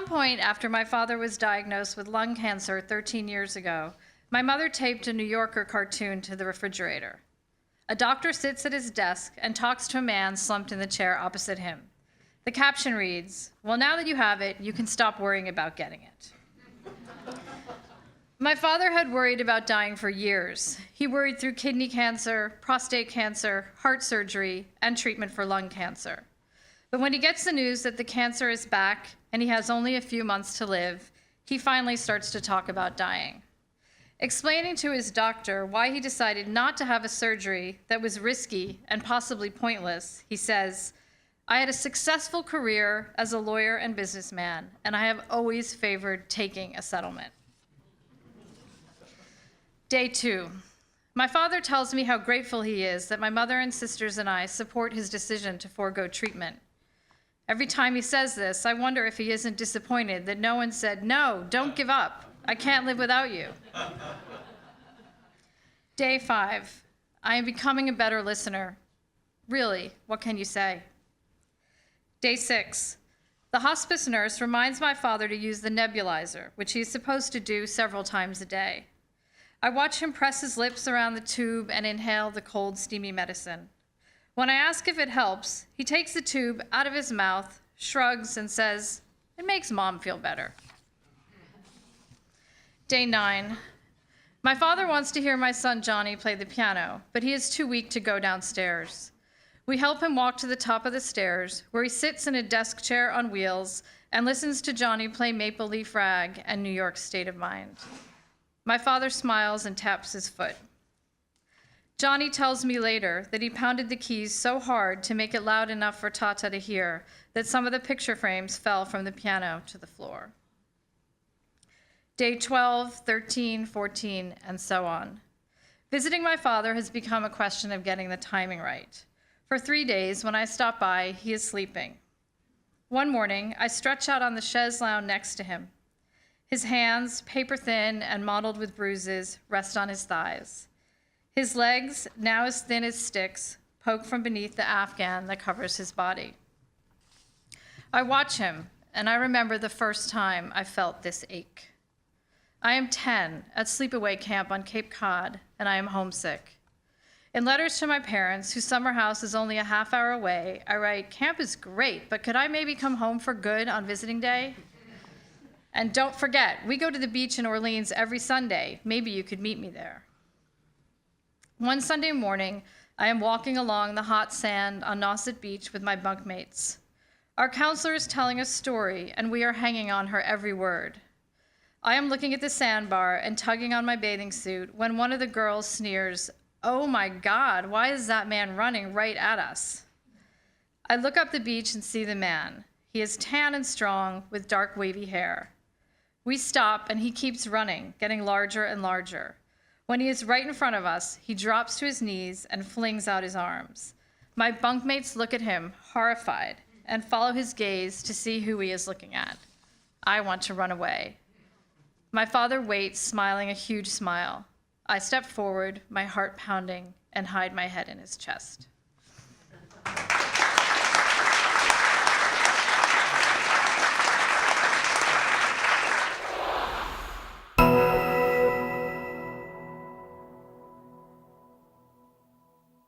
point after my father was diagnosed with lung cancer 13 years ago, my mother taped a New Yorker cartoon to the refrigerator. A doctor sits at his desk and talks to a man slumped in the chair opposite him. The caption reads, "Well, now that you have it, you can stop worrying about getting it." My father had worried about dying for years. He worried through kidney cancer, prostate cancer, heart surgery, and treatment for lung cancer. But when he gets the news that the cancer is back and he has only a few months to live, he finally starts to talk about dying. Explaining to his doctor why he decided not to have a surgery that was risky and possibly pointless, he says, "I had a successful career as a lawyer and businessman, and I have always favored taking a settlement." Day 2. My father tells me how grateful he is that my mother and sisters and I support his decision to forego treatment. Every time he says this, I wonder if he isn't disappointed that no one said, "No, don't give up. I can't live without you." Day 5. I am becoming a better listener. Really, what can you say? Day 6. The hospice nurse reminds my father to use the nebulizer, which he is supposed to do several times a day. I watch him press his lips around the tube and inhale the cold, steamy medicine. When I ask if it helps, he takes the tube out of his mouth, shrugs, and says, "It makes Mom feel better." Day 9. My father wants to hear my son Johnny play the piano, but he is too weak to go downstairs. We help him walk to the top of the stairs, where he sits in a desk chair on wheels and listens to Johnny play Maple Leaf Rag and New York State of Mind. My father smiles and taps his foot. Johnny tells me later that he pounded the keys so hard to make it loud enough for Tata to hear that some of the picture frames fell from the piano to the floor. Day 12, 13, 14, and so on. Visiting my father has become a question of getting the timing right. For 3 days, when I stop by, he is sleeping. One morning, I stretch out on the chaise lounge next to him. His hands, paper thin and mottled with bruises, rest on his thighs. His legs, now as thin as sticks, poke from beneath the afghan that covers his body. I watch him, and I remember the first time I felt this ache. I am 10 at sleepaway camp on Cape Cod, and I am homesick. In letters to my parents, whose summer house is only a half hour away, I write, "Camp is great, but could I maybe come home for good on visiting day? And don't forget, we go to the beach in Orleans every Sunday. Maybe you could meet me there." One Sunday morning, I am walking along the hot sand on Nauset Beach with my bunkmates. Our counselor is telling a story, and we are hanging on her every word. I am looking at the sandbar and tugging on my bathing suit when one of the girls sneers, "Oh my God, why is that man running right at us?" I look up the beach and see the man. He is tan and strong with dark wavy hair. We stop and he keeps running, getting larger and larger. When he is right in front of us, he drops to his knees and flings out his arms. My bunkmates look at him, horrified, and follow his gaze to see who he is looking at. I want to run away. My father waits, smiling a huge smile. I step forward, my heart pounding, and hide my head in his chest.